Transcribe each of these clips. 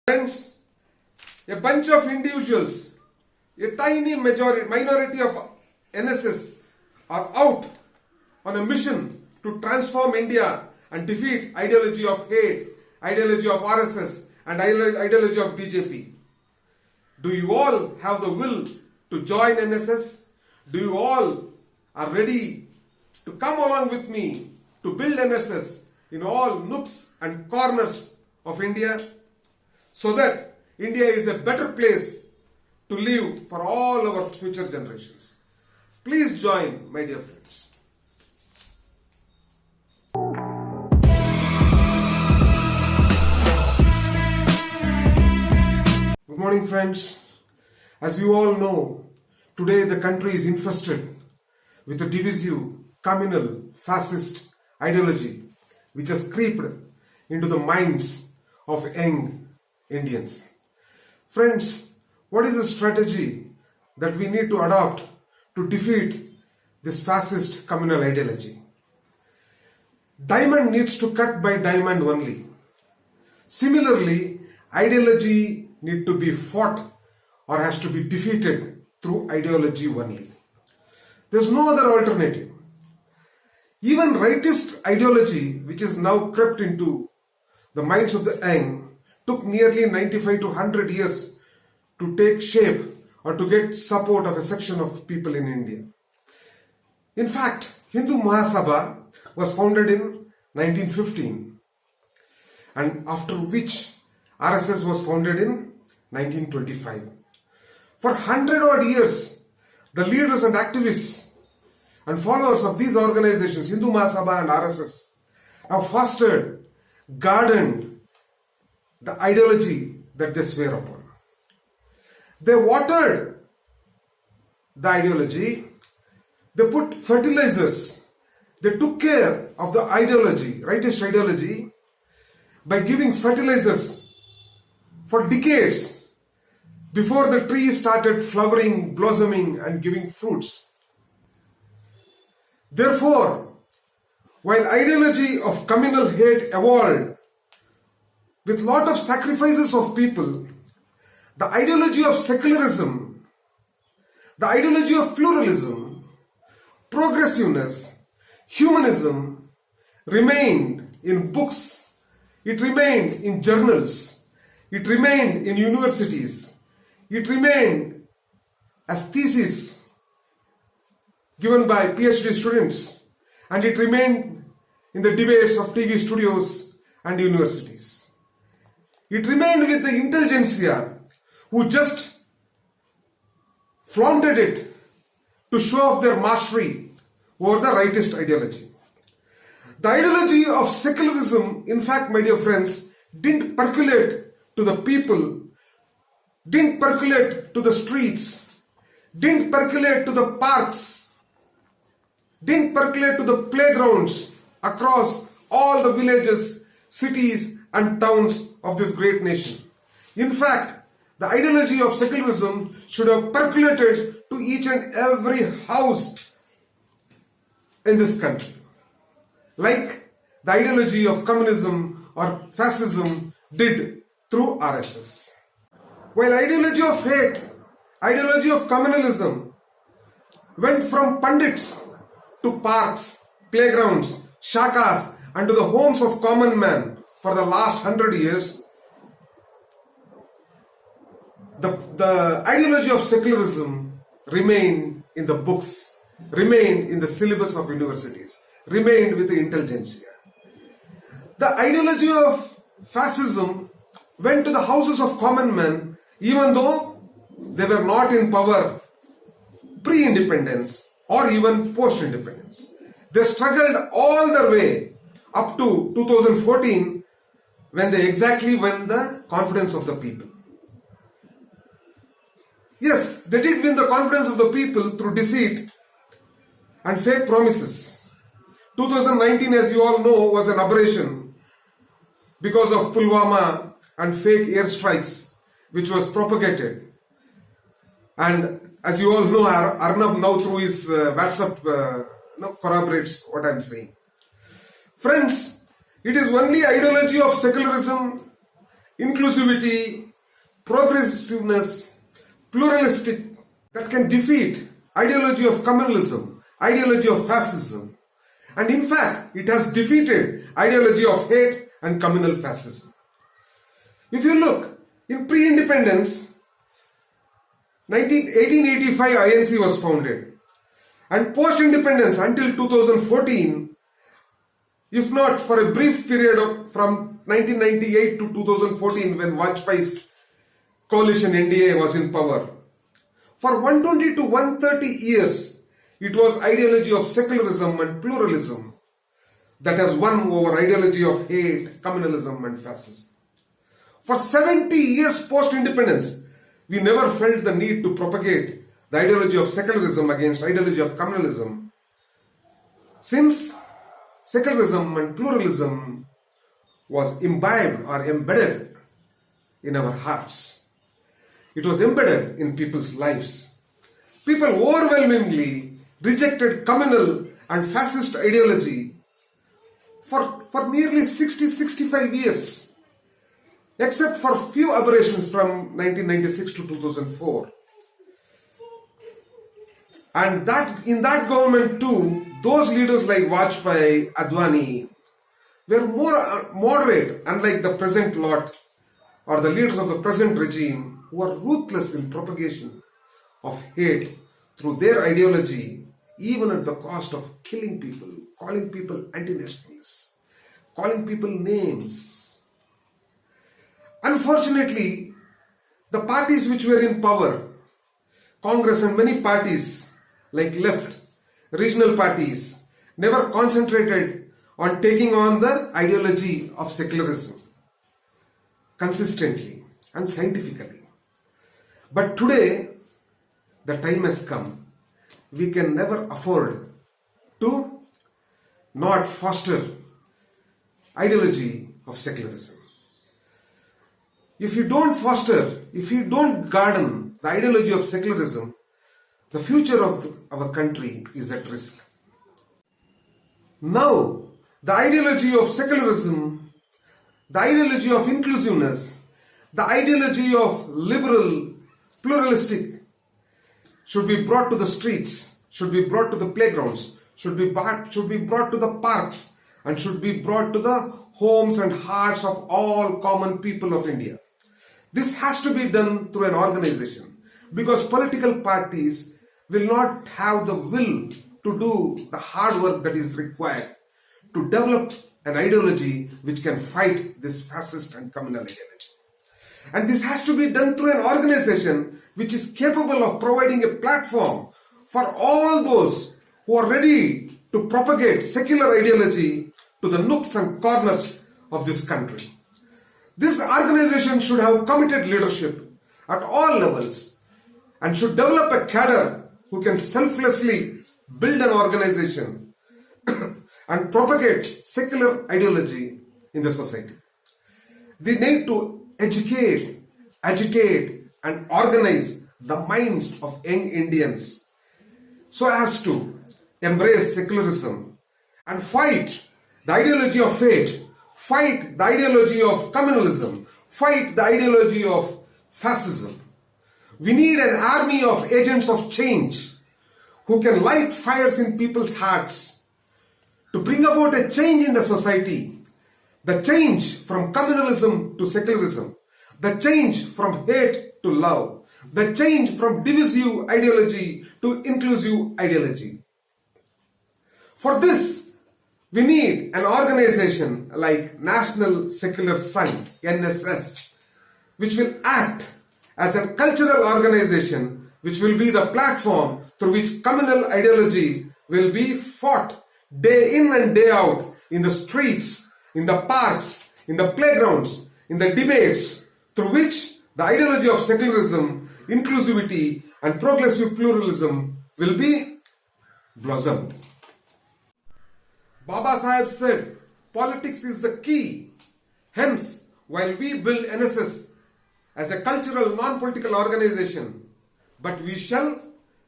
Friends, a bunch of individuals, a tiny minority of NSS are out on a mission to transform India and defeat ideology of hate, ideology of RSS and ideology of BJP. Do you all have the will to join NSS? Do you all are ready to come along with me to build NSS in all nooks and corners of India, so that India is a better place to live for all our future generations? Please join, my dear friends. Good morning, friends. As you all know, today the country is infested with a divisive, communal, fascist ideology which has creeped into the minds of young Indians. Friends, what is the strategy that we need to adopt to defeat this fascist communal ideology? Diamond needs to cut by diamond only. Similarly, ideology need to be fought or has to be defeated through ideology only. There's no other alternative. Even rightist ideology, which is now crept into the minds of the young, took nearly 95 to 100 years to take shape or to get support of a section of people in India. In fact, Hindu Mahasabha was founded in 1915, and after which RSS was founded in 1925. For 100 odd years, the leaders and activists and followers of these organizations, Hindu Mahasabha and RSS, have fostered, garnered the ideology that they swear upon. They watered the ideology, they put fertilizers, they took care of the ideology, rightist ideology, by giving fertilizers for decades before the tree started flowering, blossoming and giving fruits. Therefore, while ideology of communal hate evolved with lot of sacrifices of people, the ideology of secularism, the ideology of pluralism, progressiveness, humanism remained in books, it remained in journals, it remained in universities, it remained as thesis given by PhD students, and it remained in the debates of TV studios and universities. It remained with the intelligentsia who just flaunted it to show off their mastery over the rightist ideology. The ideology of secularism, in fact, my dear friends, didn't percolate to the people, didn't percolate to the streets, didn't percolate to the parks, didn't percolate to the playgrounds across all the villages, cities and towns of this great nation. In fact, the ideology of secularism should have percolated to each and every house in this country, like the ideology of communism or fascism did through RSS. While ideology of hate, ideology of communalism went from pundits to parks, playgrounds, shakas and to the homes of common man for the last 100 years, the ideology of secularism remained in the books, remained in the syllabus of universities, remained with the intelligentsia. The ideology of fascism went to the houses of common men, even though they were not in power pre-independence or even post-independence. They struggled all their way up to 2014 when they exactly won the confidence of the people. Yes, they did win the confidence of the people through deceit and fake promises. 2019, as you all know, was an aberration because of Pulwama and fake airstrikes which was propagated. And as you all know, Arnab now through his WhatsApp corroborates what I am saying. Friends, it is only ideology of secularism inclusivity, progressiveness, pluralistic, that can defeat ideology of communalism, ideology of fascism. And in fact, it has defeated ideology of hate and communal fascism. If you look, in pre-independence, 1885 INC was founded. And post-independence until 2014, if not for a brief period from 1998 to 2014 when Vajpayee's coalition NDA was in power, for 120 to 130 years, it was ideology of secularism and pluralism that has won over ideology of hate, communalism and fascism. For 70 years post-independence, we never felt the need to propagate the ideology of secularism against ideology of communalism, since secularism and pluralism was imbibed or embedded in our hearts. It was embedded in people's lives. People overwhelmingly rejected communal and fascist ideology for nearly 60-65 years, except for few aberrations from 1996 to 2004. And that in that government too, those leaders like Vajpayee, Advani were more moderate, unlike the present lot or the leaders of the present regime who are ruthless in propagation of hate through their ideology, even at the cost of killing people, calling people anti-nationalists, calling people names. Unfortunately, the parties which were in power, Congress and many parties like left, regional parties, never concentrated on taking on the ideology of secularism consistently and scientifically. But today, the time has come. We can never afford to not foster ideology of secularism. If you don't foster, if you don't garden the ideology of secularism, the future of our country is at risk. Now, the ideology of secularism, the ideology of inclusiveness, the ideology of liberal, pluralistic should be brought to the streets, should be brought to the playgrounds, should be brought to the parks, and should be brought to the homes and hearts of all common people of India. This has to be done through an organization, because political parties will not have the will to do the hard work that is required to develop an ideology which can fight this fascist and communal ideology. And this has to be done through an organization which is capable of providing a platform for all those who are ready to propagate secular ideology to the nooks and corners of this country. This organization should have committed leadership at all levels and should develop a cadre who can selflessly build an organization and propagate secular ideology in the society. We need to educate, agitate, and organize the minds of young Indians so as to embrace secularism and fight the ideology of hate, fight the ideology of communalism, fight the ideology of fascism. We need an army of agents of change who can light fires in people's hearts to bring about a change in the society, the change from communalism to secularism, the change from hate to love, the change from divisive ideology to inclusive ideology. For this, we need an organization like National Secular Sangh, NSS, which will act as a cultural organization which will be the platform through which communal ideology will be fought day in and day out in the streets, in the parks, in the playgrounds, in the debates, through which the ideology of secularism, inclusivity and progressive pluralism will be blossomed. Baba Sahib said, politics is the key. Hence, while we build NSS as a cultural non-political organization, but we shall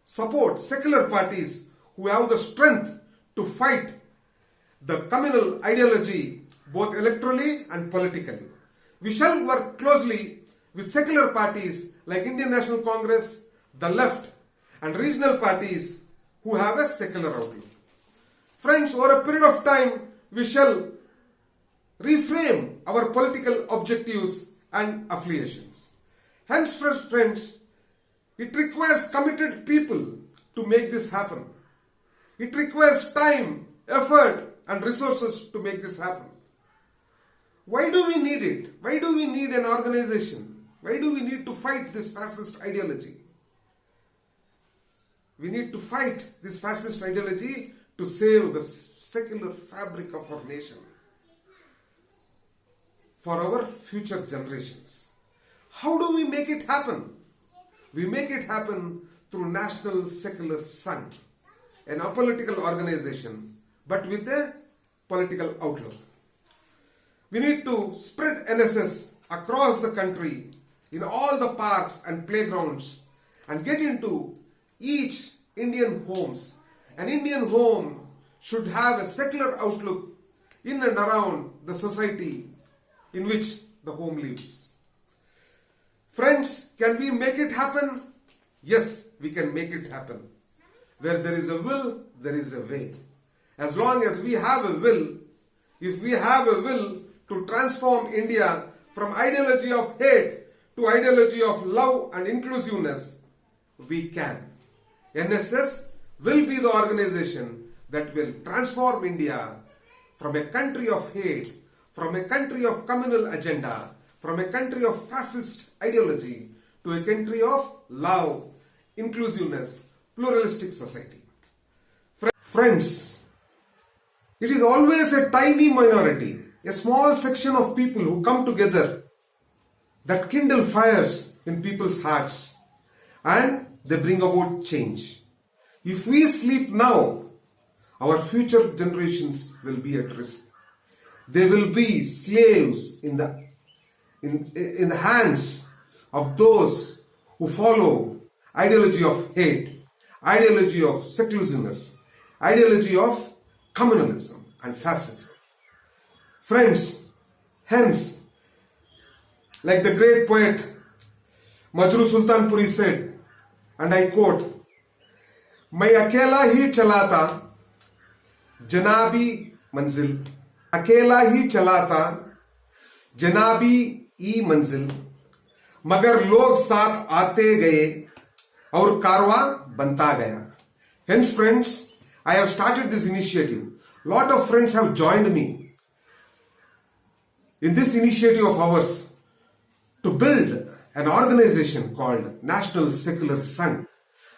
support secular parties who have the strength to fight the communal ideology both electorally and politically. We shall work closely with secular parties like Indian National Congress, the left, and regional parties who have a secular outlook. Friends, over a period of time, we shall reframe our political objectives and affiliations. Hence, friends, it requires committed people to make this happen. It requires time, effort, and resources to make this happen. Why do we need it? Why do we need an organization? Why do we need to fight this fascist ideology? We need to fight this fascist ideology to save the secular fabric of our nation for our future generations. How do we make it happen? We make it happen through National Secular Sangh, an apolitical organization but with a political outlook. We need to spread NSS across the country in all the parks and playgrounds and get into each Indian homes. An Indian home should have a secular outlook in and around the society in which the home lives. Friends, can we make it happen? Yes, we can make it happen. Where there is a will, there is a way. As long as we have a will, if we have a will to transform India from ideology of hate to ideology of love and inclusiveness, we can. NSS will be the organization that will transform India from a country of hate, from a country of communal agenda, from a country of fascist ideology to a country of love, inclusiveness, pluralistic society. Friends, it is always a tiny minority, a small section of people who come together that kindle fires in people's hearts and they bring about change. If we sleep now, our future generations will be at risk. They will be slaves in the hands of those who follow ideology of hate, ideology of seclusiveness, ideology of communalism and fascism. Friends, hence, like the great poet Majru Sultanpuri said, and I quote, "मैं अकेला ही चलाता जनाबी मंजिल, अकेला ही चलाता जनाबी ई मंजिल, मगर लोग साथ आते गए और कारवां बनता गया." Hence, friends, I have started this initiative. Lot of friends have joined me in this initiative of ours to build an organization called National Secular Sangh,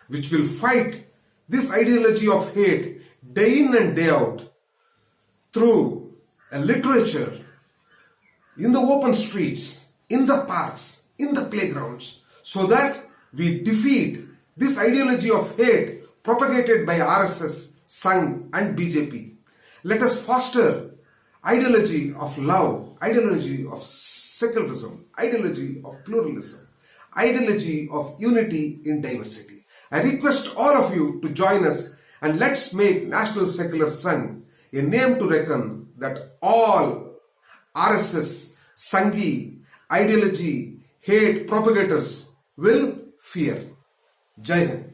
which will fight this ideology of hate day in and day out through a literature, in the open streets, in the parks, in the playgrounds, so that we defeat this ideology of hate propagated by RSS, Sangh and BJP. Let us foster ideology of love, ideology of secularism, ideology of pluralism, ideology of unity in diversity. I request all of you to join us and let's make National Secular Sangh a name to reckon that all RSS, Sanghi, ideology, hate propagators will fear. Jai Hind.